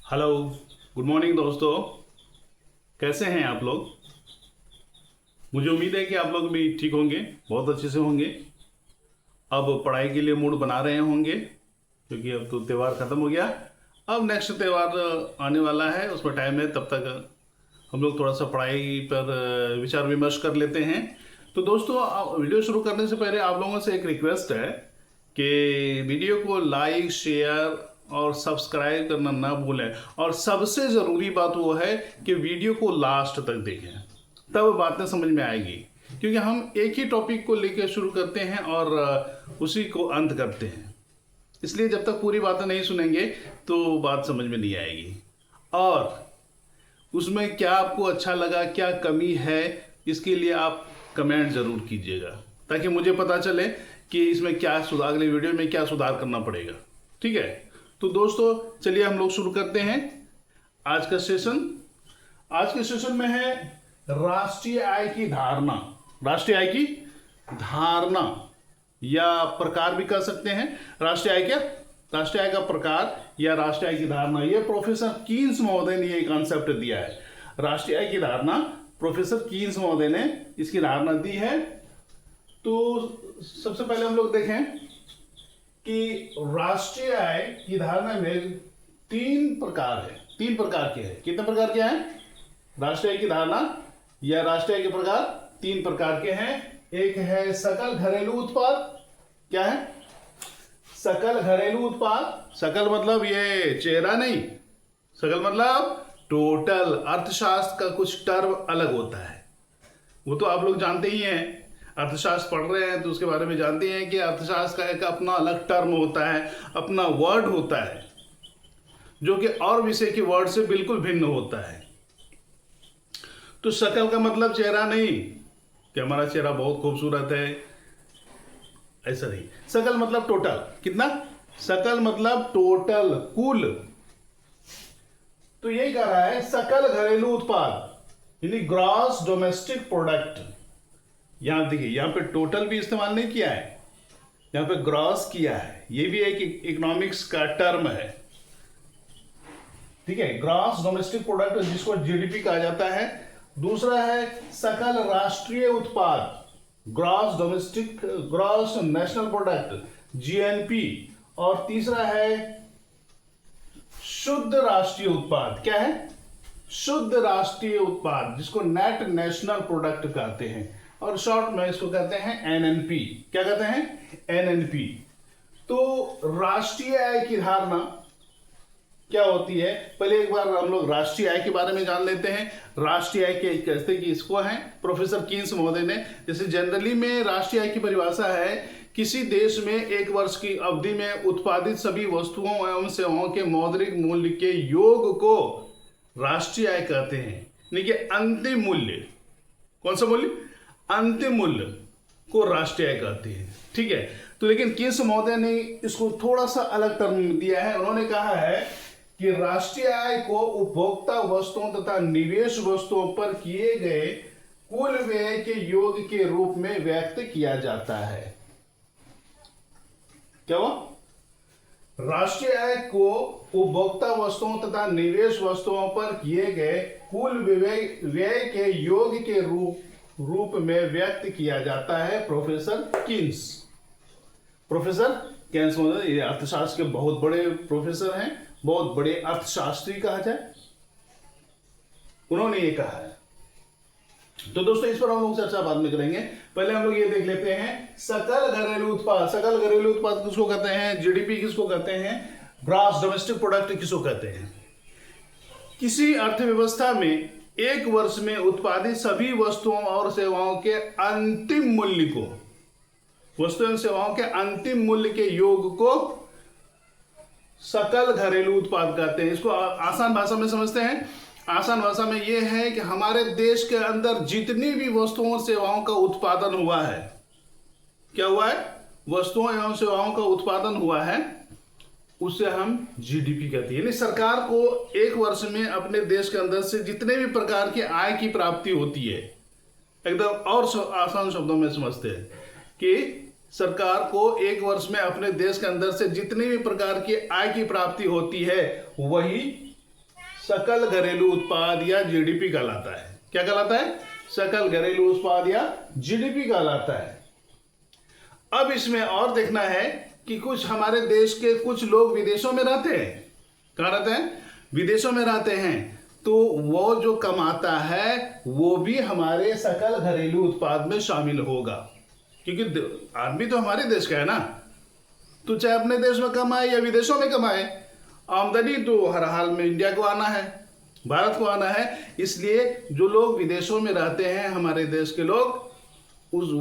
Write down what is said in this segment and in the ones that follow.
Hello, good morning दोस्तों। कैसे हैं आप लोग? मुझे उम्मीद है कि आप लोग भी ठीक होंगे, बहुत अच्छे से होंगे। अब पढ़ाई के लिए मूड बना रहे होंगे क्योंकि अब तो त्यौहार ख़त्म हो गया। अब नेक्स्ट त्यौहार आने वाला है, उसमें टाइम है, तब तक हम लोग थोड़ा सा पढ़ाई पर विचार विमर्श कर लेते हैं। तो दोस्तों, वीडियो शुरू करने से पहले आप लोगों से एक रिक्वेस्ट है कि वीडियो को लाइक, शेयर और सब्सक्राइब करना ना भूलें। और सबसे ज़रूरी बात वो है कि वीडियो को लास्ट तक देखें, तब बातें समझ में आएगी। क्योंकि हम एक ही टॉपिक को लेकर शुरू करते हैं और उसी को अंत करते हैं, इसलिए जब तक पूरी बातें नहीं सुनेंगे तो बात समझ में नहीं आएगी। और उसमें क्या आपको अच्छा लगा, क्या कमी है, इसके लिए आप कमेंट ज़रूर कीजिएगा ताकि मुझे पता चले कि इसमें क्या सुधार, अगले वीडियो में क्या सुधार करना पड़ेगा। ठीक है, तो दोस्तों चलिए हम लोग शुरू करते हैं आज का सेशन। आज के सेशन में है राष्ट्रीय आय की धारणा। राष्ट्रीय आय की धारणा या प्रकार भी कह सकते हैं। राष्ट्रीय आय क्या? राष्ट्रीय आय का प्रकार या राष्ट्रीय आय की धारणा, ये प्रोफेसर कीन्स महोदय ने ये कॉन्सेप्ट दिया है। राष्ट्रीय आय की धारणा प्रोफेसर कीन्स महोदय ने इसकी धारणा दी है। तो सबसे पहले हम लोग देखें कि राष्ट्रीय आय की धारणा में तीन प्रकार है। तीन प्रकार के हैं। कितने प्रकार के हैं? राष्ट्रीय आय की धारणा या राष्ट्रीय आय के प्रकार तीन प्रकार के हैं। एक है सकल घरेलू उत्पाद। क्या है? सकल घरेलू उत्पाद। सकल मतलब ये चेहरा नहीं, सकल मतलब टोटल। अर्थशास्त्र का कुछ टर्म अलग होता है, वो तो आप लोग जानते ही हैं। अर्थशास्त्र पढ़ रहे हैं तो उसके बारे में जानते हैं कि अर्थशास्त्र का एक अपना अलग टर्म होता है, अपना वर्ड होता है जो कि और विषय के वर्ड से बिल्कुल भिन्न होता है। तो शकल का मतलब चेहरा नहीं कि हमारा चेहरा बहुत खूबसूरत है, ऐसा नहीं। सकल मतलब टोटल। कितना? सकल मतलब टोटल, कुल। तो यही कह रहा है सकल घरेलू उत्पाद यानी ग्रॉस डोमेस्टिक प्रोडक्ट। यहां देखिए, यहां पे टोटल भी इस्तेमाल नहीं किया है, यहां पे ग्रॉस किया है। ये भी एक इकोनॉमिक्स का टर्म है। ठीक है, ग्रॉस डोमेस्टिक प्रोडक्ट जिसको जीडीपी कहा जाता है। दूसरा है सकल राष्ट्रीय उत्पाद, gross domestic, gross national product, GNP. और तीसरा है शुद्ध राष्ट्रीय उत्पाद। क्या है? शुद्ध राष्ट्रीय उत्पाद, जिसको नेट नेशनल प्रोडक्ट कहते हैं और शॉर्ट में इसको कहते हैं एनएनपी। क्या कहते हैं? एनएनपी। तो राष्ट्रीय आय की धारणा क्या होती है, पहले एक बार हम लोग राष्ट्रीय आय के बारे में जान लेते हैं। राष्ट्रीय आय के कहते कि इसको है प्रोफेसर कीन्स महोदय ने। जैसे जनरली में राष्ट्रीय आय की परिभाषा है किसी देश में एक वर्ष की अवधि में उत्पादित सभी वस्तुओं एवं सेवाओं के मौद्रिक मूल्य के योग को राष्ट्रीय आय कहते हैं। यानी कि अंतिम मूल्य। कौन सा मूल्य? अंतिम मूल्य को राष्ट्रीय आय कहते हैं। ठीक है, तो लेकिन कीन्स महोदय ने इसको थोड़ा सा अलग टर्म दिया है। उन्होंने कहा है कि राष्ट्रीय आय को उपभोक्ता वस्तुओं तथा निवेश वस्तुओं पर किए गए कुल व्यय के योग के रूप में व्यक्त किया जाता है। क्या हुआ? राष्ट्रीय आय को उपभोक्ता वस्तुओं तथा निवेश वस्तुओं पर किए गए कुल व्यय के योग के रूप में व्यक्त किया जाता है। Professor Keynes. प्रोफेसर कीन्स महोदय ये अर्थशास्त्र के बहुत बड़े प्रोफेसर हैं, बहुत बड़े अर्थशास्त्री कहा जाए, उन्होंने ये कहा है। तो दोस्तों इस पर हम लोग चर्चा बाद में करेंगे। पहले हम लोग ये देख लेते हैं सकल घरेलू उत्पाद। सकल घरेलू उत्पाद किसको कहते हैं? जीडीपी किसको कहते हैं? ग्रॉस डोमेस्टिक प्रोडक्ट किसको कहते हैं? किसी अर्थव्यवस्था में एक वर्ष में उत्पादित सभी वस्तुओं और सेवाओं के अंतिम मूल्य को, वस्तुओं और सेवाओं के अंतिम मूल्य के योग को सकल घरेलू उत्पाद कहते हैं। इसको आसान भाषा में समझते हैं। आसान भाषा में यह है कि हमारे देश के अंदर जितनी भी वस्तुओं और सेवाओं का उत्पादन हुआ है, क्या हुआ है? वस्तुओं एवं सेवाओं का उत्पादन हुआ है, उसे हम जीडीपी कहते हैं। यानी सरकार को एक वर्ष में अपने देश के अंदर से जितने भी प्रकार की आय की प्राप्ति होती है, एकदम और आसान शब्दों में समझते हैं कि सरकार को एक वर्ष में अपने देश के अंदर से जितनी भी प्रकार की आय की प्राप्ति होती है, वही सकल घरेलू उत्पाद या जीडीपी कहलाता है। क्या कहलाता है? सकल घरेलू उत्पाद या जीडीपी कहलाता है। अब इसमें और देखना है कि कुछ हमारे देश के कुछ लोग विदेशों में रहते हैं। कहाँ रहते हैं? विदेशों में रहते हैं। तो वो जो कमाता है वो भी हमारे सकल घरेलू उत्पाद में शामिल होगा, क्योंकि आदमी तो हमारे देश का है ना। तो चाहे अपने देश में कमाए या विदेशों में कमाए, आमदनी तो हर हाल में इंडिया को आना है, भारत को आना है। इसलिए जो लोग विदेशों में रहते हैं हमारे देश के लोग,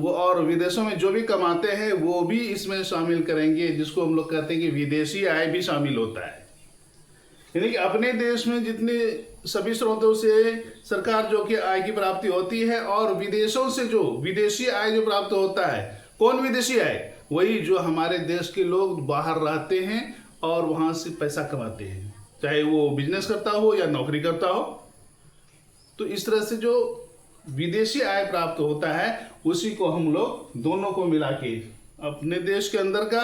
और विदेशों में जो भी कमाते हैं वो भी इसमें शामिल करेंगे, जिसको हम लोग कहते हैं कि विदेशी आय भी शामिल होता है। यानी कि अपने देश में जितने सभी स्रोतों से सरकार जो कि आय की प्राप्ति होती है, और विदेशों से जो विदेशी आय जो प्राप्त होता है। कौन विदेशी आय? वही जो हमारे देश के लोग बाहर रहते हैं और वहां से पैसा कमाते हैं, चाहे वो बिजनेस करता हो या नौकरी करता हो। तो इस तरह से जो विदेशी आय प्राप्त होता है उसी को हम लोग दोनों को मिला के, अपने देश के अंदर का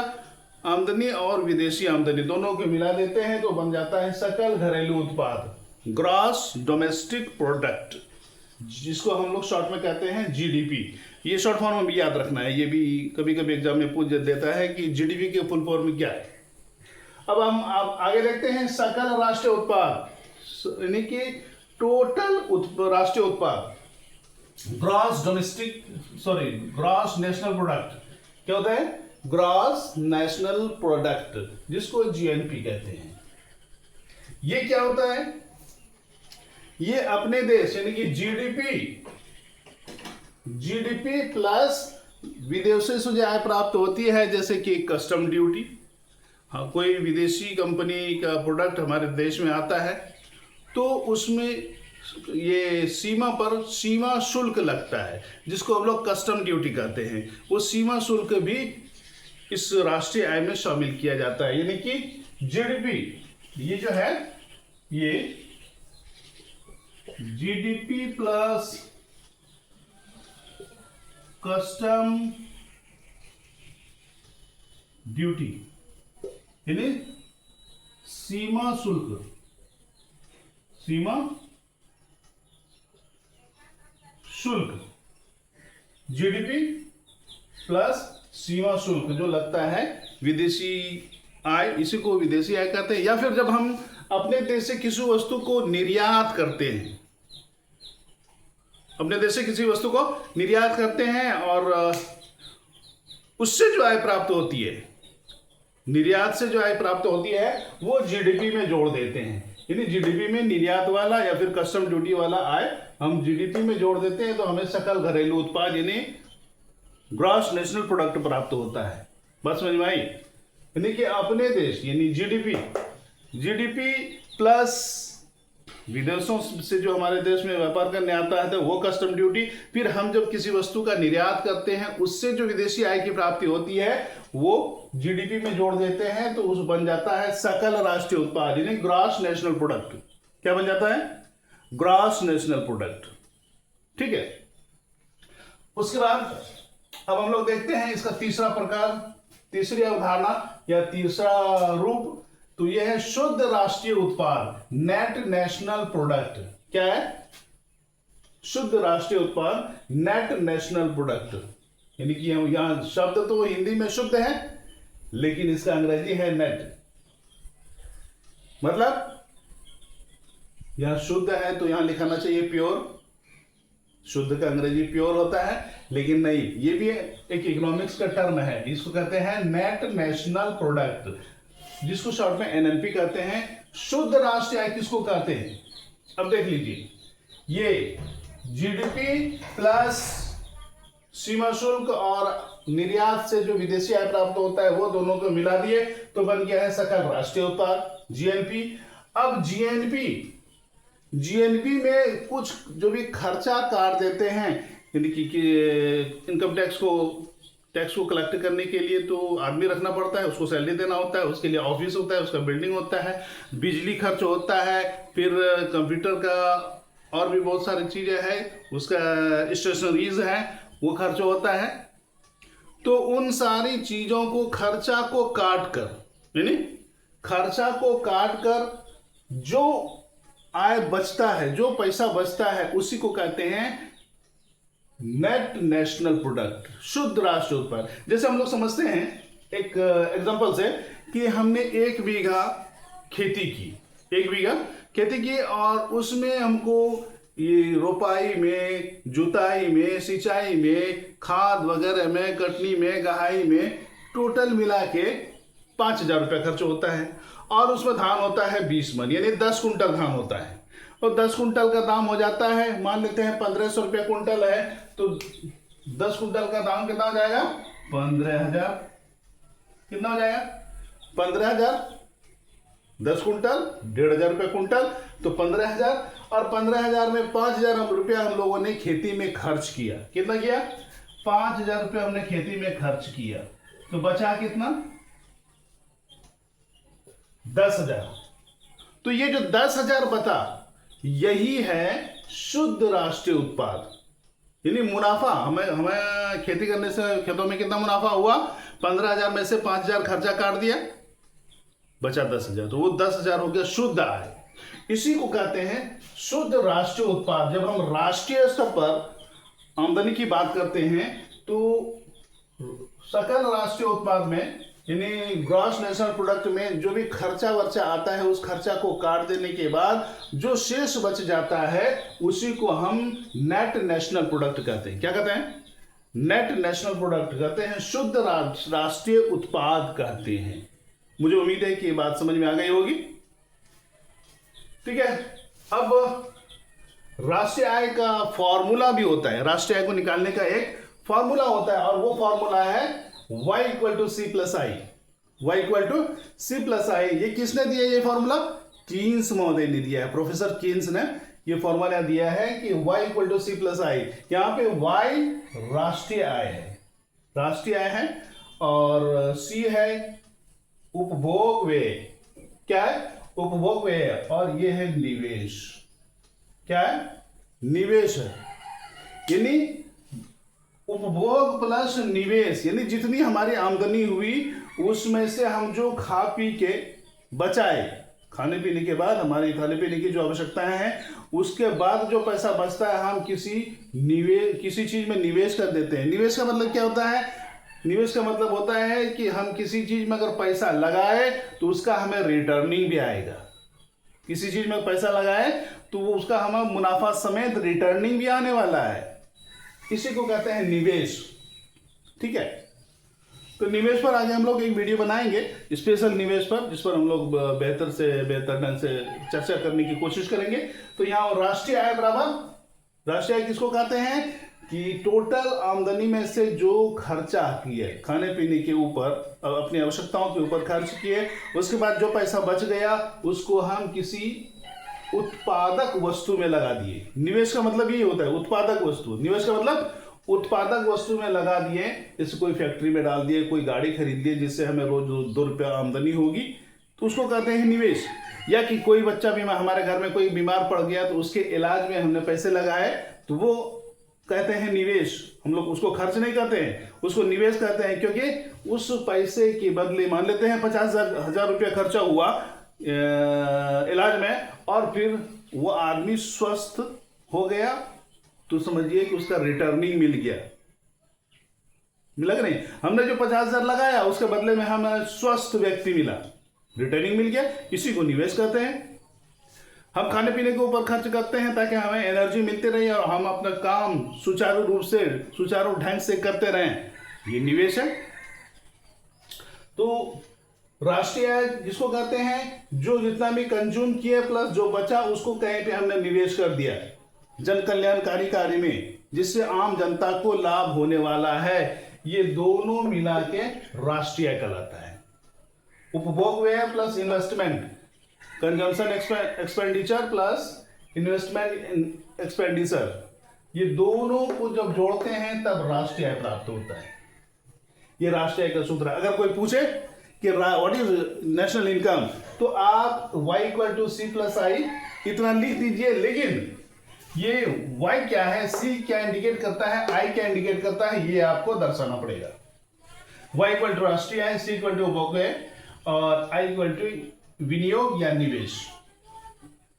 आमदनी और विदेशी आमदनी दोनों को मिला देते हैं, तो बन जाता है सकल घरेलू उत्पाद, ग्रॉस डोमेस्टिक प्रोडक्ट, जिसको हम लोग शॉर्ट में कहते हैं जीडीपी। ये शॉर्ट फॉर्म में भी याद रखना है, ये भी कभी कभी एग्जाम में पूछ देता है कि जीडीपी के फुल फॉर्म क्या है। अब हम आगे देखते हैं सकल राष्ट्रीय उत्पाद, यानी कि टोटल राष्ट्रीय उत्पाद, ग्रॉस नेशनल प्रोडक्ट। क्या होता है? ग्रॉस नेशनल प्रोडक्ट, जिसको जीएनपी कहते हैं। ये क्या होता है? ये अपने देश यानी कि जीडीपी प्लस विदेशों से जो आय प्राप्त होती है, जैसे कि कस्टम ड्यूटी। हाँ, कोई विदेशी कंपनी का प्रोडक्ट हमारे देश में आता है तो उसमें ये सीमा शुल्क लगता है, जिसको हम लोग कस्टम ड्यूटी कहते हैं। वो सीमा शुल्क भी इस राष्ट्रीय आय में शामिल किया जाता है। यानी कि जीडीपी ये जो है, ये जीडीपी प्लस कस्टम ड्यूटी, यानी सीमा शुल्क, जीडीपी प्लस सीमा शुल्क जो लगता है विदेशी आय, इसी को विदेशी आय कहते हैं। या फिर जब हम अपने देश से किसी वस्तु को निर्यात करते हैं, अपने देश से किसी वस्तु को निर्यात करते हैं और उससे जो आय प्राप्त होती है, निर्यात से जो आय प्राप्त होती है, वो जीडीपी में जोड़ देते हैं। यानी जीडीपी में निर्यात वाला या फिर कस्टम ड्यूटी वाला आय हम जीडीपी में जोड़ देते हैं, तो हमें सकल घरेलू उत्पाद यानी ग्रॉस नेशनल प्रोडक्ट प्राप्त होता है। बात समझ में आई? यानी कि अपने देश यानी जीडीपी प्लस विदेशों से जो हमारे देश में व्यापार करने आता है तो वो कस्टम ड्यूटी, फिर हम जब किसी वस्तु का निर्यात करते हैं उससे जो विदेशी आय की प्राप्ति होती है वो जीडीपी में जोड़ देते हैं, तो उस बन जाता है सकल राष्ट्रीय उत्पाद यानी ग्रॉस नेशनल प्रोडक्ट। क्या बन जाता है? Gross national product. ठीक है। उसके बाद अब हम लोग देखते हैं इसका तीसरा प्रकार, तीसरी अवधारणा या तीसरा रूप, तो यह है शुद्ध राष्ट्रीय उत्पाद, नेट नेशनल प्रोडक्ट। क्या है? शुद्ध राष्ट्रीय उत्पाद, नेट नेशनल प्रोडक्ट। यानी कि यहां शब्द तो हिंदी में शुद्ध है, लेकिन इसका अंग्रेजी है नेट। मतलब यहां शुद्ध है तो यहां लिखाना चाहिए प्योर, शुद्ध का अंग्रेजी प्योर होता है, लेकिन नहीं, ये भी एक इकोनॉमिक्स का टर्म है, इसको कहते हैं नेट नेशनल प्रोडक्ट, जिसको शॉर्ट में एनएनपी कहते हैं। शुद्ध राष्ट्रीय आय किसको कहते हैं? अब देख लीजिए, ये जीडीपी प्लस सीमा शुल्क और निर्यात से जो विदेशी आय प्राप्त होता है वो दोनों को मिला दिए तो बन गया है सकल राष्ट्रीय उत्पाद, जीएनपी। अब जीएनपी में कुछ जो भी खर्चा काट देते हैं, यानी कि इनकम टैक्स को कलेक्ट करने के लिए तो आदमी रखना पड़ता है, उसको सैलरी देना होता है, उसके लिए ऑफिस होता है, उसका बिल्डिंग होता है, बिजली खर्च होता है, फिर कंप्यूटर का और भी बहुत सारी चीज़ें हैं, उसका स्टेशनरीज है, वो खर्च होता है। तो उन सारी चीज़ों को खर्चा को काट कर जो आय बचता है, जो पैसा बचता है, उसी को कहते हैं नेट नेशनल प्रोडक्ट, शुद्ध राष्ट्रीय उत्पाद। जैसे हम लोग समझते हैं एक एग्जांपल से कि हमने 1 बीघा खेती की, 1 बीघा खेती की और उसमें हमको ये रोपाई में, जुताई में, सिंचाई में, खाद वगैरह में, कटनी में, गहाई में टोटल मिला के 5,000 रुपया खर्च होता है। और उसमें धान होता है 20 मन, यानी 10 कुंटल धान होता है। और 10 कुंटल का दाम हो जाता है, मान लेते हैं 1,500 रुपया कुंटल है, तो 10 कुंटल का दाम कितना हो जाएगा? 15,000। कितना हो जाएगा? 15,000। 10 कुंटल 1,500 रुपये कुंटल, तो 15,000। और 15,000 में 5,000 रुपया हम लोगों ने खेती में खर्च किया। कितना किया? 5,000 रुपया हमने खेती में खर्च किया, तो बचा कितना? 10,000। तो ये जो 10,000 बचा, यही है शुद्ध राष्ट्रीय उत्पाद, यानी मुनाफा। हमें खेती करने से खेतों में कितना मुनाफा हुआ? 15,000 में से 5,000 खर्चा काट दिया, बचा 10,000, तो वो 10,000 हो गया शुद्ध आय। इसी को कहते हैं शुद्ध राष्ट्रीय उत्पाद। जब हम राष्ट्रीय स्तर पर आमदनी की बात करते हैं तो सकल राष्ट्रीय उत्पाद में, यानी ग्रॉस नेशनल प्रोडक्ट में जो भी खर्चा वर्चा आता है, उस खर्चा को काट देने के बाद जो शेष बच जाता है, उसी को हम नेट नेशनल प्रोडक्ट कहते हैं। क्या कहते हैं? नेट नेशनल प्रोडक्ट कहते हैं, शुद्ध राष्ट्रीय उत्पाद कहते हैं। मुझे उम्मीद है कि ये बात समझ में आ गई होगी। ठीक है, अब राष्ट्रीय आय का फॉर्मूला भी होता है। राष्ट्रीय आय को निकालने का एक फॉर्मूला होता है, और वो फॉर्मूला है y = c + i। y = c + i। ये किसने दिया? ये फॉर्मूला कीन्स महोदय ने दिया है, प्रोफेसर कीन्स ने ये फॉर्मूला दिया है कि y = c + i। यहाँ पे y राष्ट्रीय आय है, राष्ट्रीय आय है, और c है उपभोग व्यय। क्या है? उपभोग व्यय। और ये है निवेश। क्या है? निवेश है, यानी उपभोग प्लस निवेश, यानी जितनी हमारी आमदनी हुई उसमें से हम जो खा पी के बचाए, खाने पीने के बाद हमारी खाने पीने की जो आवश्यकताएं हैं, उसके बाद जो पैसा बचता है हम किसी चीज में निवेश कर देते हैं। निवेश का मतलब क्या होता है? निवेश का मतलब होता है कि हम किसी चीज में अगर पैसा लगाए तो उसका हमें रिटर्निंग भी आएगा। किसी चीज में पैसा लगाए तो वो उसका हमें मुनाफा समेत रिटर्निंग भी आने वाला है। इसी को कहते हैं निवेश। ठीक है, तो निवेश पर आगे हम लोग एक वीडियो बनाएंगे, स्पेशल निवेश पर, जिस पर हम लोग बेहतर से बेहतर ढंग से चर्चा करने की कोशिश करेंगे। तो यहाँ राष्ट्रीय आय बराबर, राष्ट्रीय आय किसको कहते हैं कि टोटल आमदनी में से जो खर्चा किए, खाने पीने के ऊपर, अपनी आवश्यकताओं के ऊपर खर्च किए, उसके बाद जो पैसा बच गया उसको हम किसी उत्पादक वस्तु में लगा दिए। निवेश का मतलब यही होता है, उत्पादक वस्तु। निवेश का मतलब उत्पादक वस्तु में लगा दिए, जैसे कोई फैक्ट्री में डाल दिए, कोई गाड़ी खरीद ली जिससे हमें रोज 2 रुपया आमदनी होगी, तो उसको कहते हैं निवेश। या कि कोई बच्चा बीमार, हमारे घर में कोई बीमार पड़ गया तो उसके इलाज में हमने पैसे लगाए, तो वो कहते हैं निवेश। हम लोग उसको खर्च नहीं कहते हैं, उसको निवेश कहते हैं, क्योंकि उस पैसे के बदले, मान लेते हैं 50,000 रुपया खर्चा हुआ इलाज में, और फिर वो आदमी स्वस्थ हो गया, तो समझिए कि उसका रिटर्निंग मिल गया। मिला कि नहीं? हमने जो 50,000 लगाया उसके बदले में हमें स्वस्थ व्यक्ति मिला, रिटर्निंग मिल गया। इसी को निवेश कहते हैं। हम खाने पीने के ऊपर खर्च करते हैं ताकि हमें एनर्जी मिलती रहे और हम अपना काम सुचारू रूप से, सुचारू ढंग से करते रहें, ये निवेश है। तो राष्ट्रीय आय जिसको कहते हैं, जो जितना भी कंज्यूम किए प्लस जो बचा उसको कहीं पे हमने निवेश कर दिया जन कल्याणकारी कार्य में, जिससे आम जनता को लाभ होने वाला है। ये दोनों मिला के राष्ट्रीय आय कहलाता है। उपभोग व्यय plus investment, consumption expenditure plus investment expenditure, ये दोनों को जब जोड़ते हैं तब राष्ट्रीय आय प्राप्त होता है। ये राष्ट्रीय आय का सूत्र है। अगर कोई पूछे कि व्हाट इज नेशनल इनकम, तो आप y = c + i इतना लिख दीजिए। लेकिन ये y क्या है, c क्या इंडिकेट करता है, i क्या इंडिकेट करता है, ये आपको दर्शाना पड़ेगा। y = राष्ट्रीय आय, c = उपभोग व्यय, और i = विनियोग या निवेश।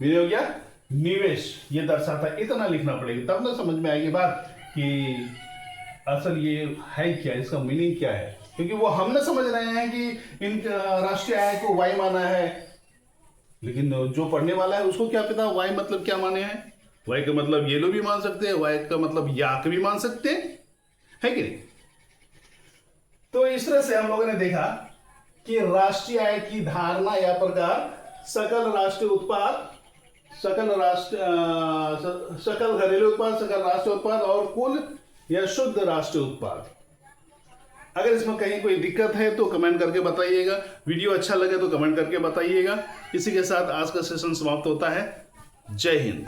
मीनिंग हो गया निवेश, ये दर्शाता है। इतना लिखना पड़ेगा तब ना समझ में आएगी बात कि असल ये है क्या, इसका मीनिंग क्या है। क्योंकि वो हम ना समझ रहे हैं कि इन राष्ट्रीय आय को वाई माना है, लेकिन जो पढ़ने वाला है उसको क्या पता वाई मतलब क्या माने हैं। वाई का मतलब येलो भी मान सकते हैं, वाई का मतलब याक भी मान सकते हैं, है कि नहीं। तो इस तरह से हम लोगों ने देखा कि राष्ट्रीय आय की धारणा या प्रकार सकल राष्ट्रीय उत्पाद, सकल घरेलू उत्पाद, सकल राष्ट्रीय उत्पाद और कुल या शुद्ध राष्ट्रीय उत्पाद। अगर इसमें कहीं कोई दिक्कत है तो कमेंट करके बताइएगा, वीडियो अच्छा लगे तो कमेंट करके बताइएगा। इसी के साथ आज का सेशन समाप्त होता है। जय हिंद।